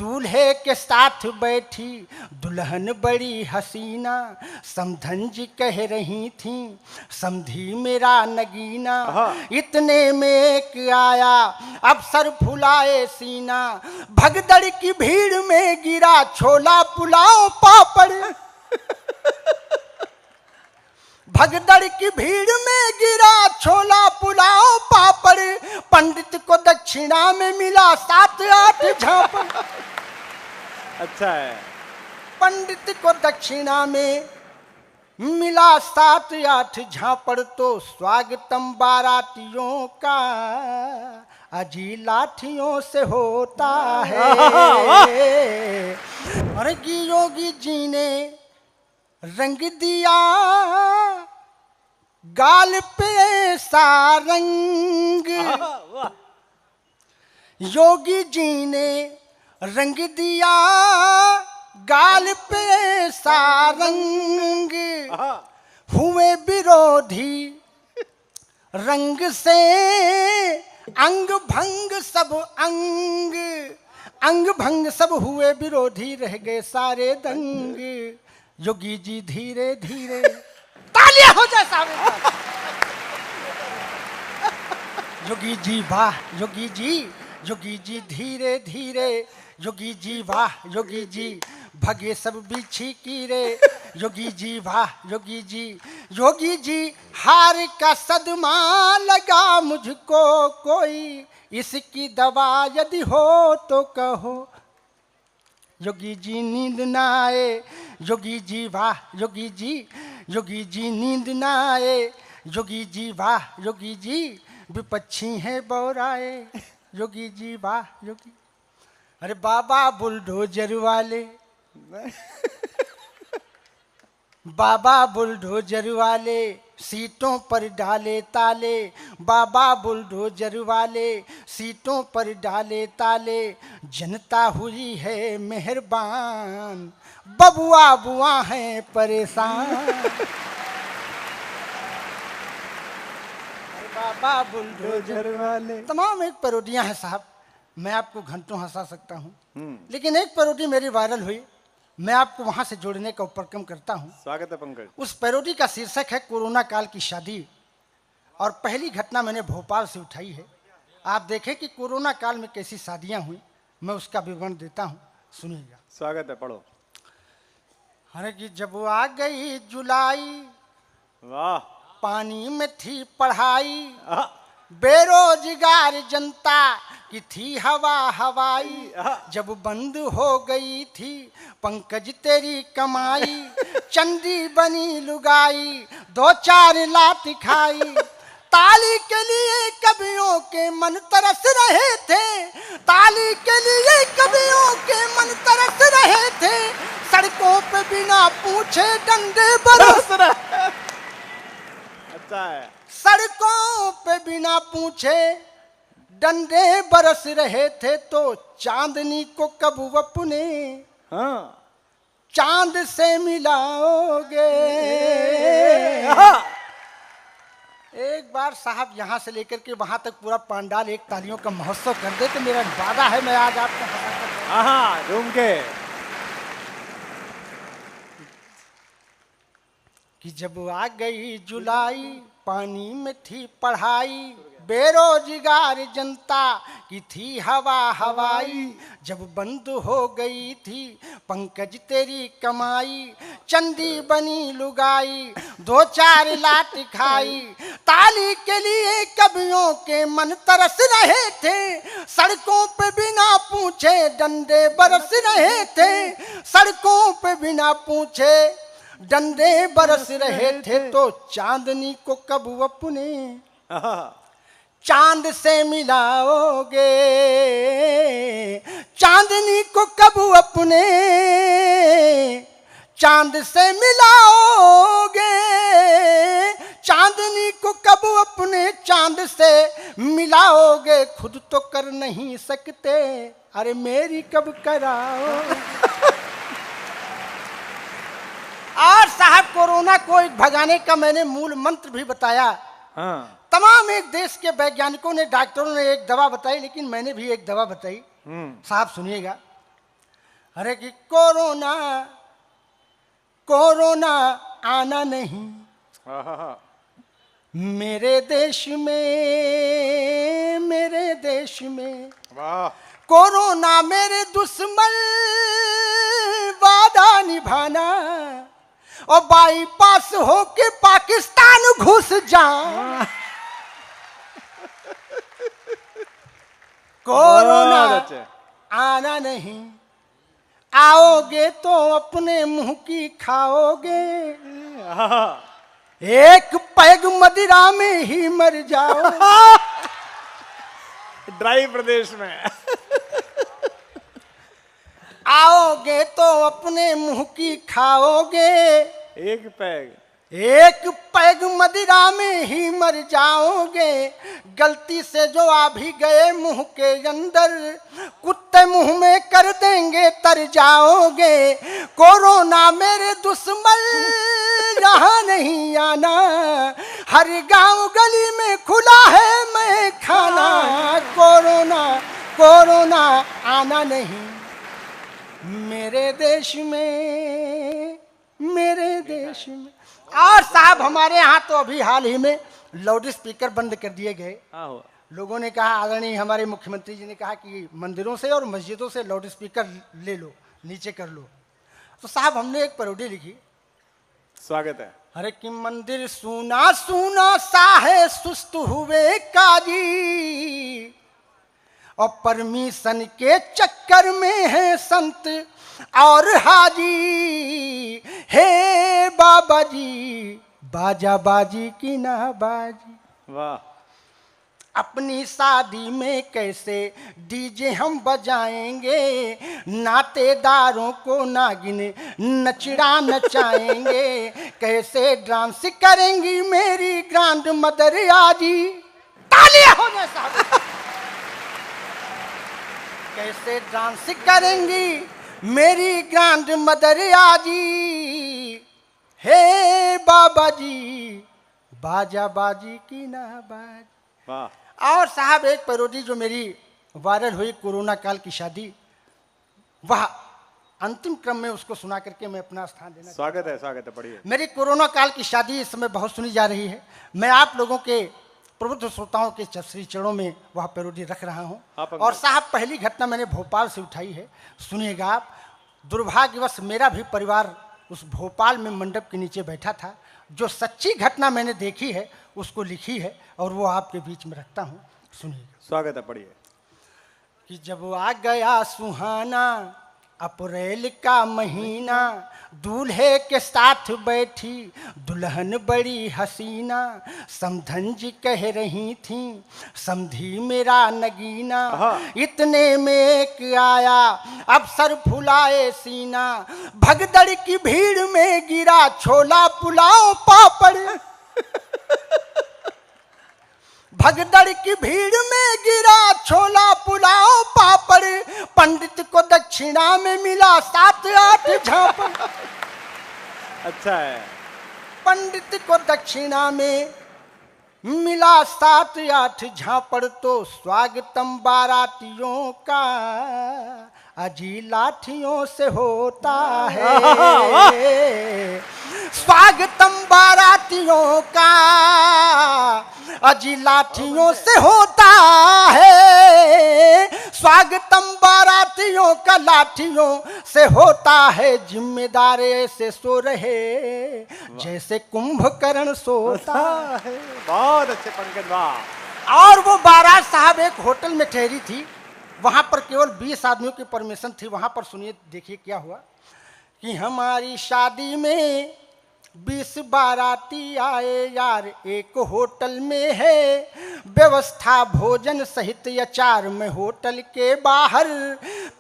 दूल्हे के साथ बैठी दुल्हन बड़ी हसीना, समधन जी कह रही थी समधी मेरा नगीना। इतने में एक आया अफसर फुलाए सीना, भगदड़ की भीड़ में गिरा छोला पुलाव पापड़। भगदड़ की भीड़ में गिरा छोला पुलाव पापड़, पंडित को दक्षिणा में मिला 7-8 झापड़। अच्छा है। पंडित को दक्षिणा में मिला 7-8 झापड़, तो स्वागतम बारातियों का अजी लाठियों से होता है। और योगी जी ने रंग दिया गाल पे सा रंग, योगी जी ने रंग दिया गाल पे सा रंग, हुए विरोधी रंग से अंग भंग सब अंग, अंग भंग सब हुए विरोधी, रह गए सारे दंग। योगी जी धीरे धीरे तालियां हो जाए सामने। योगी जी वाह योगी जी, योगी जी धीरे धीरे, योगी जी वाह योगी जी, भगे सब बिछी कीरे। योगी जी वाह योगी जी, योगी जी हार का सदमा लगा मुझको कोई, इसकी दवा यदि हो तो कहो। योगी जी नींद न आए, योगी जी वाह योगी जी, योगी जी नींद न आए, योगी जी वाह योगी जी, विपक्षी हैं बौराए। योगी जी वाह योगी, अरे बाबा बुलडोजर वाले, बाबा बुलडोजर वाले सीटों पर डाले ताले, बाबा बुलडोजर वाले सीटों पर डाले ताले, जनता हुई है मेहरबान, बबुआ बुआ हैं परेशान। बाबा बुलडोजर वाले। तमाम एक पैरोडियां हैं साहब, मैं आपको घंटों हंसा सकता हूँ, लेकिन एक पैरोडी मेरी वायरल हुई, मैं आपको वहां से जोड़ने का उपक्रम करता हूँ। स्वागत है पंकज। उस पैरोडी का शीर्षक है कोरोना काल की शादी, और पहली घटना मैंने भोपाल से उठाई है। आप देखें कि कोरोना काल में कैसी शादियां हुई, मैं उसका विवरण देता हूँ, सुनिएगा। स्वागत है, पढ़ो। अरे कि जब आ गई जुलाई, वाह, पानी में थी पढ़ाई, बेरोजगार जनता की थी हवा हवाई, जब बंद हो गई थी पंकज तेरी कमाई, चंदी बनी लुगाई 2-4 लात खाई, ताली के लिए कवियों के मन तरस रहे थे, ताली के लिए कवियों के मन तरस रहे थे, सड़कों पे बिना पूछे डंडे बरस रहे। अच्छा है। सड़कों पे बिना पूछे डंडे बरस रहे थे, तो चांदनी को कब अपने चांद से मिलाओगे। एक बार साहब यहाँ से लेकर के वहां तक पूरा पंडाल एक तालियों का महोत्सव कर दे, तो मेरा वादा है मैं आज आपको घूम के कि जब आ गई जुलाई, पानी में थी पढ़ाई, बेरोजगार जनता की थी हवा हवाई, जब बंद हो गई थी पंकज तेरी कमाई, चंदी बनी लुगाई 2-4 लात खाई, ताली के लिए कवियों के मन तरस रहे थे, सड़कों पे बिना पूछे डंडे बरस रहे थे, सड़कों पे बिना पूछे डंडे बरस रहे थे, तो चांदनी को कब अपने चांद से मिलाओगे, चांदनी को कब अपने चांद से मिलाओगे, चांदनी को कब अपने चांद से मिलाओगे, खुद तो कर नहीं सकते, अरे मेरी कब कराओ। और साहब कोरोना को एक भगाने का मैंने मूल मंत्र भी बताया। तमाम एक देश के वैज्ञानिकों ने, डॉक्टरों ने एक दवा बताई, लेकिन मैंने भी एक दवा बताई। साहब सुनिएगा, अरे कि कोरोना कोरोना आना नहीं आहा, मेरे देश में वाह कोरोना मेरे दुश्मन वादा निभाना और बाईपास होके पाकिस्तान घुस जा कोरोना बहुत अच्छे। आना नहीं आओगे तो अपने मुंह की खाओगे आहा, एक पैग मदिरा में ही मर जाओ ड्राई प्रदेश में आओगे तो अपने मुंह की खाओगे एक पैग एक पैग मदिरा में ही मर जाओगे गलती से जो आ भी गए मुंह के अंदर कुत्ते मुंह में कर देंगे तर जाओगे कोरोना मेरे दुश्मन यहाँ नहीं आना हर गांव गली में खुला है मैं खाना कोरोना कोरोना आना नहीं मेरे देश में और साहब हमारे यहाँ तो अभी हाल ही में लाउड स्पीकर बंद कर दिए गए आहो, लोगों ने कहा आदरणीय हमारे मुख्यमंत्री जी ने कहा कि मंदिरों से और मस्जिदों से लाउड स्पीकर ले लो नीचे कर लो तो साहब हमने एक पैरोडी लिखी स्वागत है। अरे कि मंदिर सूना सूना सा है सुस्त हुए काजी और परमिशन के चक्कर में है संत और हाजी हे बाबा जी बाजा बाजी की ना बाजी वाह अपनी शादी में कैसे डीजे हम बजाएंगे नातेदारों को नागिन नचड़ा नचाएंगे कैसे डांस करेंगी मेरी ग्रैंड मदर आजी तालियां हो जाए साहब कैसे डांस करेंगी मेरी ग्रैंड मदर आजी हे बाबा जी बाजा बाजी की ना बाजी वाह और साहब एक पैरोडी जो मेरी वायरल हुई कोरोना काल की शादी वह अंतिम क्रम में उसको सुना करके मैं अपना स्थान देना स्वागत है पढ़िए। मेरी कोरोना काल की शादी इस समय बहुत सुनी जा रही है मैं आप लोगों के प्रबुद्ध श्रोताओं के श्री चरणों में वह पैरोडी रख रहा हूं हाँ, पंकज। और साहब पहली घटना मैंने भोपाल से उठाई है सुनिएगा आप दुर्भाग्यवश मेरा भी परिवार उस भोपाल में मंडप के नीचे बैठा था जो सच्ची घटना मैंने देखी है उसको लिखी है और वो आपके बीच में रखता हूँ सुनिएगा स्वागत है पढ़िए। कि जब आ गया सुहाना अप्रैल का महीना दूल्हे के साथ बैठी दुल्हन बड़ी हसीना समधन जी कह रही थी समधी मेरा नगीना इतने में एक आया अफसर फुलाए सीना भगदड़ की भीड़ में गिरा छोला पुलाव पापड़ भगदड़ की भीड़ में गिरा छोला पुलाव पापड़ पंडित को दक्षिणा में मिला 7-8 झापड़ अच्छा है। पंडित को दक्षिणा में मिला 7-8 झापड़ तो स्वागतम बारातियों का अजी लाठियों से होता है स्वागतम बारातियों का अजी लाठियों से होता है स्वागतम बारातियों का लाठियों से होता है जिम्मेदार ऐसे सो रहे जैसे कुंभकर्ण सोता है। बहुत अच्छे पंकज वाह। और वो बारात साहब एक होटल में ठहरी थी वहां पर केवल 20 आदमियों की परमिशन थी वहां पर सुनिए देखिए क्या हुआ कि हमारी शादी में 20 बाराती आए यार एक होटल में है व्यवस्था भोजन सहित अचार में होटल के बाहर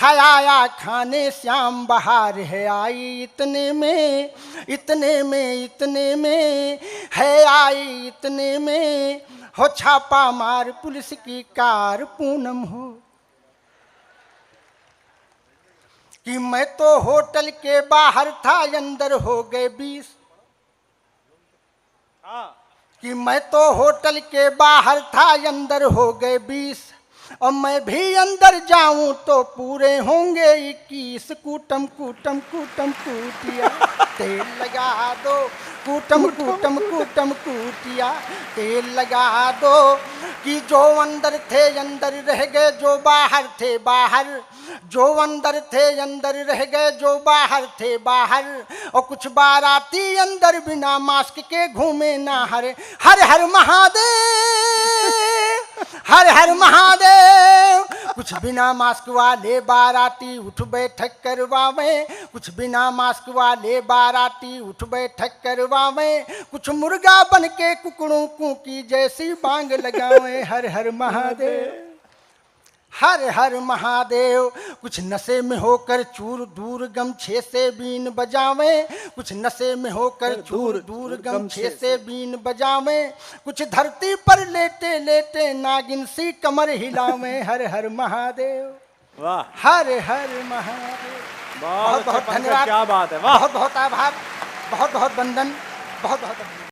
था आया खाने श्याम बहार है आई इतने में है आई इतने में हो छापा मार पुलिस की कार पूनम हो कि मैं तो होटल के बाहर था अंदर हो गए 20 कि मैं तो होटल के बाहर था अंदर हो गए 20 और मैं भी अंदर जाऊं तो पूरे होंगे 21 कूटम कूटम कूटम कूटिया तेल लगा दो कूटम कूटम कूटम कूटिया तेल लगा दो कि जो अंदर थे अंदर रह गए जो बाहर थे बाहर जो अंदर थे अंदर रह गए जो बाहर थे बाहर और कुछ बाराती अंदर बिना मास्क के घूमे ना हर हर महादेव हर हर महादेव कुछ बिना मास्क वाले बाराती उठ बैठक करवावे कुछ बिना मास्क वाले बाराती उठ बैठक करवावे कुछ मुर्गा बन के कुकड़ों को की जैसी बांग लगावे हर हर महादेव हर हर महादेव कुछ नशे में होकर चूर दूर गमछे से बीन बजावे कुछ नशे में होकर चूर दूर गमछे से बीन बजावे कुछ धरती पर लेटे लेटे नागिन सी कमर हिलावे हर हर महादेव वाह हर हर महादेव बहुत बहुत अच्छे पंकज, धन्यवाद क्या बात है वाह बहुत बहुत आभार बहुत बहुत वंदन बहुत बहुत